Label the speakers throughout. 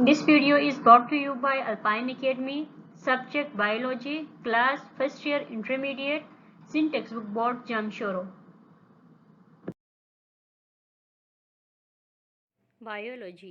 Speaker 1: This video is brought to you by Alpine Academy, subject Biology, class first year intermediate, Sin textbook board Jamshoro. Biology.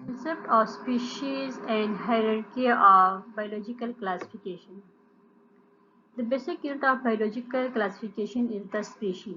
Speaker 1: Concept of species and hierarchy of biological classification. The basic unit of biological classification is the species.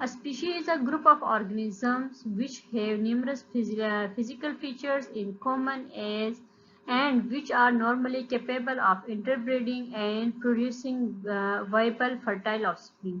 Speaker 1: A species is a group of organisms which have numerous physical features in common as and which are normally capable of interbreeding and producing viable fertile offspring.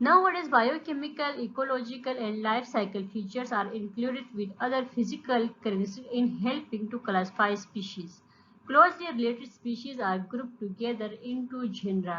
Speaker 1: Nowadays, biochemical, ecological, and life cycle features are included with other physical characteristics in helping to classify species. Closely related species are grouped together into genera.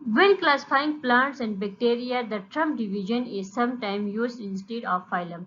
Speaker 1: When classifying plants and bacteria, the term division is sometimes used instead of phylum.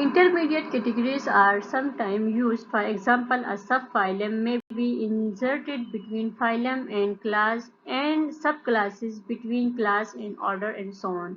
Speaker 1: Intermediate categories are sometimes used. For example, a subphylum may be inserted between phylum and class and subclasses between class and order and so on.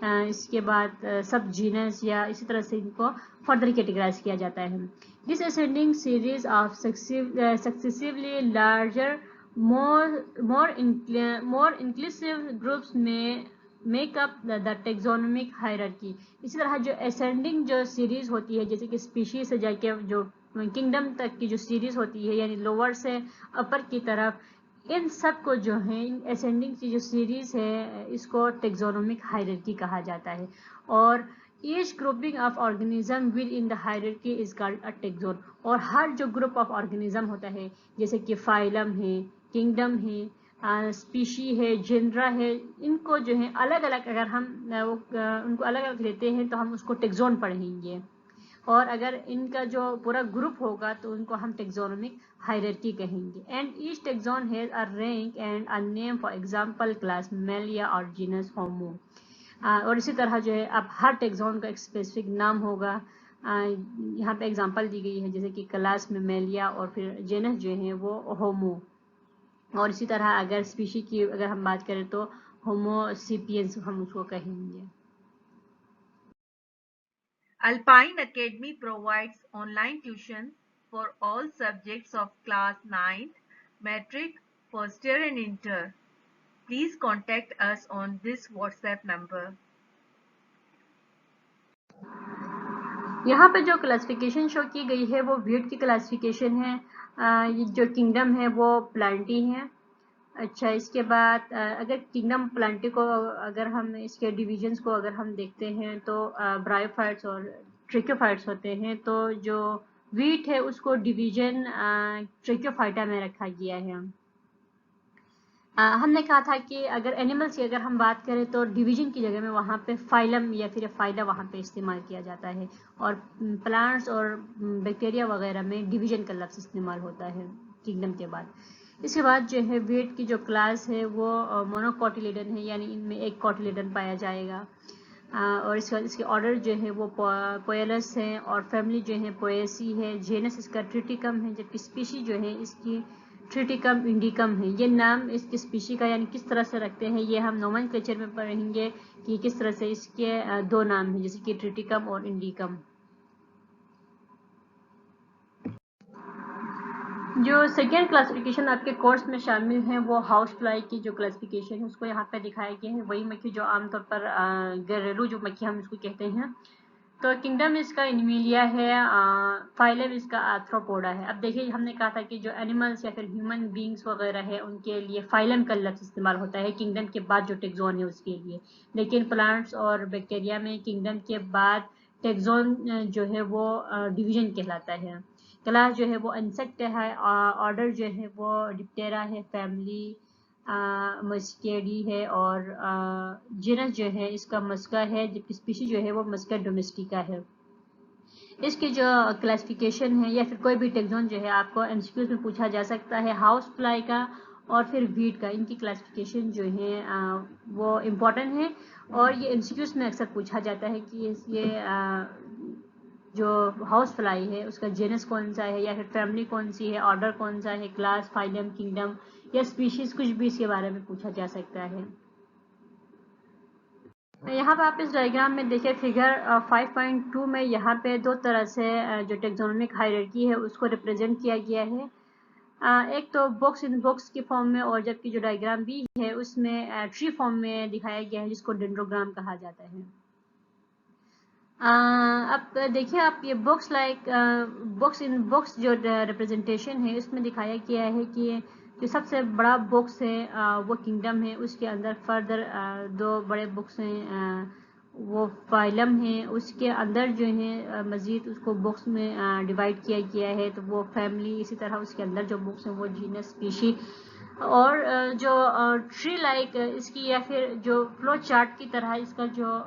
Speaker 1: اس کے بعد سب jeans یا اسی طرح سے ان کو further categorize کیا جاتا ہے. This ascending series of successively larger more inclusive groups may make up the taxonomic hierarchy. اسی طرح جو ascending جو سیریز ہوتی ہے جیسے کہ اسپیشیز سے جا کے جو کنگڈم تک کی جو سیریز ہوتی ہے یعنی لوور سے اپر کی طرف ان سب کو جو ہے ascending کی جو سیریز ہے اس کو ٹیکزونومک ہائرارکی کہا جاتا ہے. اور each grouping of organism within the hierarchy is called a taxon. اور ہر جو گروپ آف آرگنیزم ہوتا ہے جیسے کہ فائلم ہے, کنگڈم ہے, اسپیشی ہے, جنرا ہے, ان کو جو ہے الگ الگ اگر ہم ان کو الگ الگ لیتے ہیں تو ہم اس کو ٹیکزون پڑھیں گے. اور اگر ان کا جو پورا گروپ ہوگا تو ان کو ہم ٹیکزونومک ہائرارکی کہیں گے. And each taxon has a rank and a name, for example class Mammalia اور جینس ہومو. اور اسی طرح جو ہے اب ہر ٹیکزون کا ایک اسپیسیفک نام ہوگا. یہاں پہ ایگزامپل دی گئی ہے جیسے کہ کلاس میں میلیا اور پھر جینس جو ہے وہ ہومو. اور اسی طرح اگر اسپیشی کی اگر ہم بات کریں تو ہومو سیپینس ہم اس کو کہیں گے.
Speaker 2: Alpine Academy provides online tuition for all subjects of class 9th, Matric, First Year and Inter. Please contact us on this WhatsApp number.
Speaker 1: یہاں پہ جو کلاسیفیکیشن شو کی گئی ہے وہ ویٹ کی کلاسیفیکیشن ہے. جو کنگڈم ہے وہ پلانٹی ہے. اچھا, اس کے بعد اگر کنگڈم پلانٹی کو اگر ہم اس کے ڈویژنس کو اگر ہم دیکھتے ہیں تو برائیوفائٹس اور ٹریکیوفائٹس ہوتے ہیں. تو جو ویٹ ہے اس کو ڈویژن ٹریکیوفائٹا میں رکھا گیا ہے. ہم نے کہا تھا کہ اگر اینیملس کی اگر ہم بات کریں تو ڈویژن کی جگہ میں وہاں پہ فائلم یا پھر فائلا وہاں پہ استعمال کیا جاتا ہے. اور پلانٹس اور بیکٹیریا وغیرہ میں ڈویژن کا لفظ استعمال ہوتا ہے کنگڈم کے بعد. اس کے بعد جو ہے ویٹ کی جو کلاس ہے وہ مونوکوٹیلیڈن ہے, یعنی ان میں ایک کوٹیلیڈن پایا جائے گا. اور اس کے آرڈر جو ہے وہ پویلس ہے, اور فیملی جو ہے پویسی ہے. جینس اس کا ٹریٹیکم ہے, جبکہ اسپیشی جو ہے اس کی ٹریٹیکم انڈیکم ہے. یہ نام اس کی اسپیشی کا یعنی کس طرح سے رکھتے ہیں یہ ہم نومنکلیچر میں پڑھیں گے کہ کس طرح سے اس کے دو نام ہیں جیسے کہ ٹریٹیکم اور انڈیکم. جو سیکنڈ کلاسیفیکیشن آپ کے کورس میں شامل ہیں وہ ہاؤس فلائی کی جو کلاسیفیکیشن ہے اس کو یہاں پہ دکھایا گیا ہے. وہی مکھی جو عام طور پر گھریلو جو مکھی ہم اس کو کہتے ہیں. تو کنگڈم اس کا انیمیلیا ہے, فائلم اس کا آرتھروپوڈا ہے. اب دیکھیے ہم نے کہا تھا کہ جو اینیملس یا پھر ہیومن بینگس وغیرہ ہے ان کے لیے فائلم کا لفظ استعمال ہوتا ہے کنگڈم کے بعد جو ٹیکزون ہے اس کے لیے. لیکن پلانٹس اور بیکٹیریا میں کنگڈم کے بعد ٹیکزون جو ہے وہ ڈویژن کہلاتا ہے. کلاس جو ہے وہ انسیکٹ ہے, آرڈر جو ہے وہ ڈپٹیرا ہے, فیملی مسکیڈی ہے, اور جینس جو ہے اس کا مسکا ہے, جبکہ اسپیشی جو ہے وہ مسکا ڈومیسٹیکا ہے. اس کی جو کلاسیفیکیشن ہے یا پھر کوئی بھی ٹیکزون جو ہے آپ کو ایم سی کیوز میں پوچھا جا سکتا ہے. ہاؤس فلائی کا اور پھر ویٹ کا, ان کی کلاسیفیکیشن جو ہے وہ امپورٹنٹ ہے, اور یہ ایم سی کیوز میں اکثر پوچھا جاتا ہے کہ یہ جو ہاؤس فلائی ہے اس کا جینس کون سا ہے یا پھر فیملی کون سی ہے, آرڈر کون سا ہے, کلاس, فائلم, کنگڈم یا اسپیشیز, کچھ بھی اس کے بارے میں پوچھا جا سکتا ہے. یہاں پہ آپ اس ڈائیگرام میں دیکھیں فگر 5.2 میں یہاں پہ دو طرح سے جو ٹیکزونومک ہائرارکی ہے اس کو ریپرزینٹ کیا گیا ہے. ایک تو باکس ان باکس کی فارم میں, اور جبکہ جو ڈائیگرام بی ہے اس میں ٹری فارم میں دکھایا گیا ہے جس کو ڈینڈروگرام کہا جاتا ہے. اب دیکھیں آپ یہ box like box in box جو ریپرزنٹیشن ہے اس میں دکھایا گیا ہے کہ جو سب سے بڑا باکس ہے وہ کنگڈم ہے, اس کے اندر فردر دو بڑے باکس ہیں وہ فائلم ہیں, اس کے اندر جو ہے مزید اس کو باکس میں ڈیوائڈ کیا گیا ہے تو وہ فیملی, اسی طرح اس کے اندر جو باکس ہیں وہ جینس, اسپیشی. اور جو ٹری لائک اس کی یا پھر جو فلو چارٹ کی طرح اس کا جو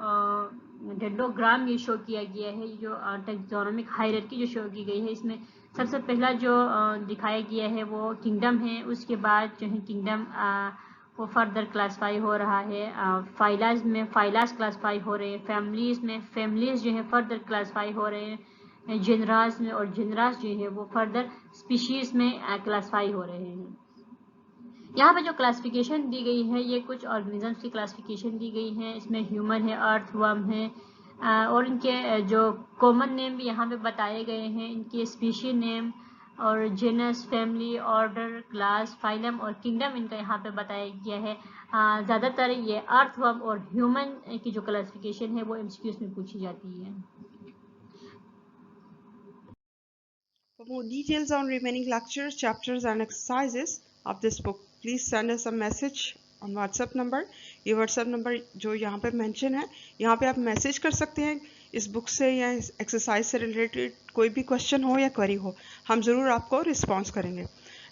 Speaker 1: ڈینڈروگرام یہ شو کیا گیا ہے, جو ٹیکزونومک ہائرارکی جو شو کی گئی ہے اس میں سب سے پہلا جو دکھایا گیا ہے وہ کنگڈم ہے. اس کے بعد جو ہے کنگڈم وہ فردر کلاسیفائی ہو رہا ہے, فائلاز میں فائلاز کلاسیفائی ہو رہے ہیں, فیملیز میں فیملیز جو ہے فردر کلاسیفائی ہو رہے ہیں, جنراز میں, اور جنراز جو ہے وہ فردر اسپیشیز میں کلاسیفائی ہو رہے ہیں. یہاں پہ جو کلاسیفیکیشن دی گئی ہے یہ کچھ آرگنیزمس کی کلاسیفیکیشن دی گئی ہے. اس میں ہیومن ہے, ارتھ ورم ہے, اور ان کے جو کامن نیم بھی یہاں پہ بتائے گئے ہیں, ان کے اسپیشی نیم اور genus, family, order, class, phylum اور کنگڈم ان کا یہاں پہ بتایا گیا ہے. زیادہ تر یہ ارتھ ورم اور ہیومن کی جو کلاسیفیکیشن ہے وہ MCQs میں پوچھی جاتی ہے.
Speaker 3: For more details on remaining lectures, chapters and exercises of this book, please send us a message on WhatsApp number. یہ WhatsApp number جو یہاں پہ mention ہے, یہاں پہ آپ میسج کر سکتے ہیں اس بک سے یا اس ایکسرسائز سے ریلیٹڈ کوئی بھی کوشچن ہو یا کوئری ہو, ہم ضرور آپ کو رسپانس کریں گے.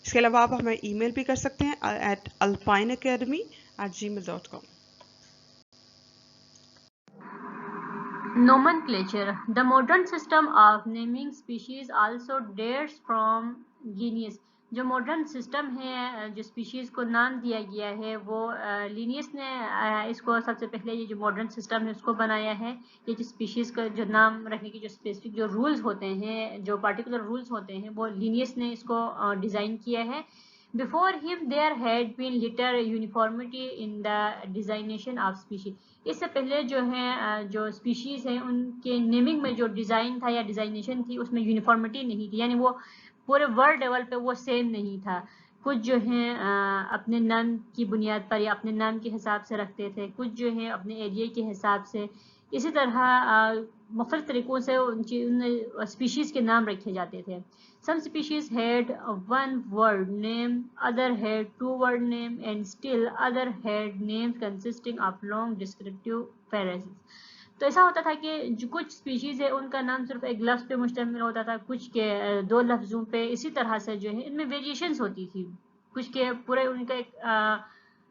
Speaker 3: اس کے علاوہ آپ ہمیں ای میل بھی کر سکتے ہیں at alpineacademy@gmail.com.
Speaker 1: Nomenclature. The modern system of naming species also dates from Linnaeus. جو ماڈرن سسٹم ہے جو اسپیشیز کو نام دیا گیا ہے وہ لینیس نے اس کو سب سے پہلے یہ جو ماڈرن سسٹم ہے اس کو بنایا ہے. یہ جو اسپیشیز کا جو نام رکھنے کی جو اسپیسیفک جو رولز ہوتے ہیں, جو پارٹیکولر رولز ہوتے ہیں, وہ لینیس نے اس کو ڈیزائن کیا ہے. Before him there had been little uniformity in the designation of species. اس سے پہلے جو ہیں جو اسپیشیز ہیں ان کے نیمنگ میں جو ڈیزائن تھا یا ڈیزائنیشن تھی اس میں یونیفارمٹی نہیں تھی, یعنی وہ پورے ورلڈ لیول پہ وہ سیم نہیں تھا. کچھ جو ہیں اپنے نام کی بنیاد پر یا اپنے نام کے حساب سے رکھتے تھے, کچھ جو ہیں اپنے ایریا کے حساب سے. اسی طرح مختلف طریقوں سے ان اسپیشیز کے نام رکھے جاتے تھے. Some species had one word name, other had two word name, and still other had names consisting of long descriptive phrases. تو ایسا ہوتا تھا کہ جو کچھ اسپیشیز ہے ان کا نام صرف ایک لفظ پہ مشتمل ہوتا تھا, کچھ کے دو لفظوں پہ. اسی طرح سے جو ہے ان میں ویریشنز ہوتی تھی, کچھ کے پورے ان کا ایک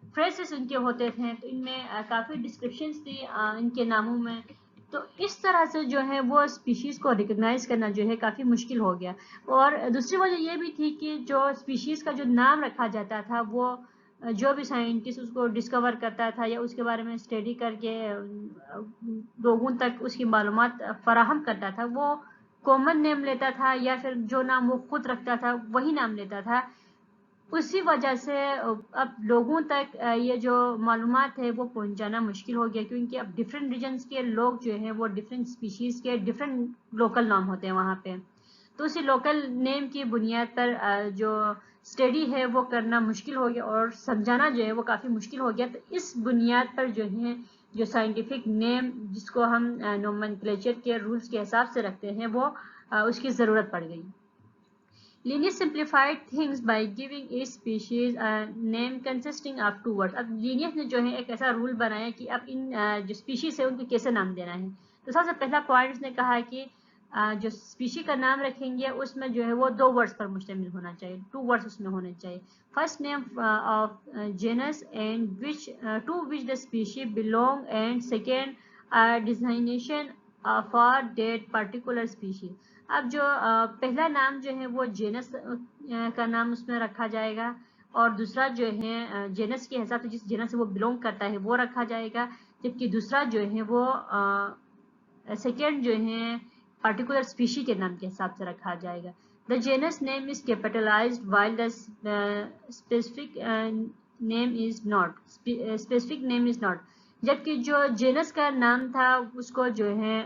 Speaker 1: فریزز ان کے ہوتے تھے, تو ان میں کافی ڈسکرپشنز تھی ان کے ناموں میں. تو اس طرح سے جو ہے وہ اسپیشیز کو ریکگنائز کرنا جو ہے کافی مشکل ہو گیا. اور دوسری وجہ یہ بھی تھی کہ جو اسپیشیز کا جو نام رکھا جاتا تھا وہ جو بھی سائنٹسٹ اس کو ڈسکور کرتا تھا یا اس کے بارے میں اسٹڈی کر کے لوگوں تک اس کی معلومات فراہم کرتا تھا, وہ کامن نیم لیتا تھا یا پھر جو نام وہ خود رکھتا تھا وہی نام لیتا تھا. اسی وجہ سے اب لوگوں تک یہ جو معلومات ہے وہ پہنچانا مشکل ہو گیا, کیونکہ اب ڈفرینٹ ریجنس کے لوگ جو ہیں وہ ڈفرینٹ اسپیشیز کے ڈفرینٹ لوکل نام ہوتے ہیں وہاں پہ. تو اسی لوکل نیم کی بنیاد پر جو اسٹڈی ہے وہ کرنا مشکل ہو گیا اور سمجھانا جو ہے وہ کافی مشکل ہو گیا. تو اس بنیاد پر جو ہے جو سائنٹیفک نیم جس کو ہم نومنکلیچر کے رولز کے حساب سے رکھتے ہیں وہ اس کی ضرورت پڑ گئی. Linnaeus simplified things by giving each species a name consisting of two words. اب Linnaeus نے جو ہے ایک ایسا رول بنایا کہ اب ان جو اسپیشیز ہے ان کو کیسے نام دینا ہے. تو سب سے پہلا پوائنٹ اس نے کہا کہ جو اسپیشی کا نام رکھیں گے اس میں جو ہے وہ دو ورڈز پر مشتمل ہونا چاہیے, ٹو ورڈز اس میں ہونے چاہیے. First name of genus and to which the species belong, and second designation for that particular species. اب جو پہلا نام جو ہے وہ جینس کا نام اس میں رکھا جائے گا, اور دوسرا جو ہے جینس کے حساب سے جس جینس سے وہ بلونگ کرتا ہے وہ رکھا جائے گا, جبکہ دوسرا جو ہے وہ سیکنڈ جو ہے پرٹیکولر اسپیشی کے نام کے حساب سے رکھا جائے گا. The genus name is capitalized while the specific name is not. جبکہ جو جینس کا نام تھا اس کو جو ہے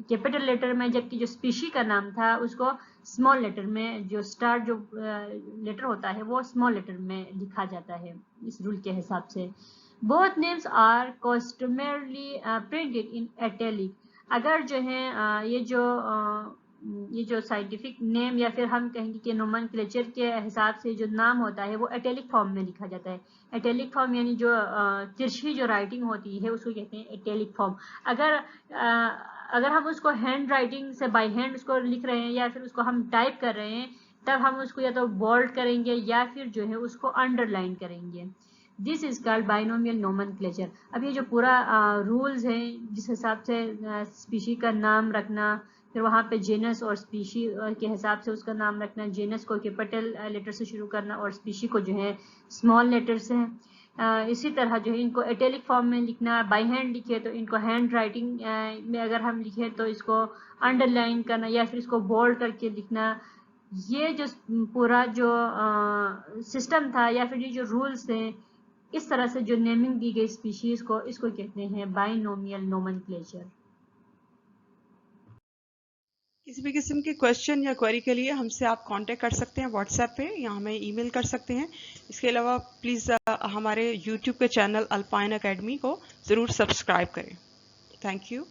Speaker 1: کیپیٹل لیٹر میں, جبکہ جو اسپیشی کا نام تھا اس کو اسمال لیٹر میں, جو اسٹارٹ جو لیٹر ہوتا ہے وہ اسمال لیٹر میں لکھا جاتا ہے اس رول کے حساب سے. بوتھ نیمز آر کسٹمرلی پرنٹڈ ان ایٹیلک. اگر جو ہے یہ جو سائنٹیفک نیم یا پھر ہم کہیں گے کہ نومنکلیچر کے حساب سے جو نام ہوتا ہے وہ ایٹیلک فارم میں لکھا جاتا ہے. ایٹیلک فارم یعنی جو ترچھی جو رائٹنگ ہوتی ہے اس کو کہتے ہیں ایٹیلک فارم. اگر ہم اس کو ہینڈ رائٹنگ سے بائی ہینڈ اس کو لکھ رہے ہیں یا پھر اس کو ہم ٹائپ کر رہے ہیں تب ہم اس کو یا تو بولڈ کریں گے یا پھر جو ہے اس کو انڈر لائن کریں گے. دس از کالڈ بائنومیل نومنکلیچر. اب یہ جو پورا رولز ہیں جس حساب سے اسپیشی کا نام رکھنا, پھر وہاں پہ جینس اور اسپیشی کے حساب سے اس کا نام رکھنا, جینس کو کیپٹل لیٹر سے شروع کرنا اور اسپیشی کو جو ہے اسمال لیٹر سے. اسی طرح جو ہے ان کو ایٹیلک فارم میں لکھنا, بائی ہینڈ لکھے تو ان کو ہینڈ رائٹنگ میں اگر ہم لکھیں تو اس کو انڈر لائن کرنا یا پھر اس کو بولڈ کر کے لکھنا. یہ جو پورا جو سسٹم تھا یا پھر یہ جو رولز تھے، اس طرح سے جو نیمنگ دی گئی اسپیشیز کو، اس کو کہتے ہیں بائنومیل نومنکلیچر۔
Speaker 3: کسی بھی قسم کے کوشچن یا کوئری کے لیے ہم سے آپ کانٹیکٹ کر سکتے ہیں واٹس ایپ پہ یا ہمیں ای میل کر سکتے ہیں۔ اس کے علاوہ پلیز ہمارے یوٹیوب کے چینل الپائن اکیڈمی کو ضرور سبسکرائب کریں۔ Thank you.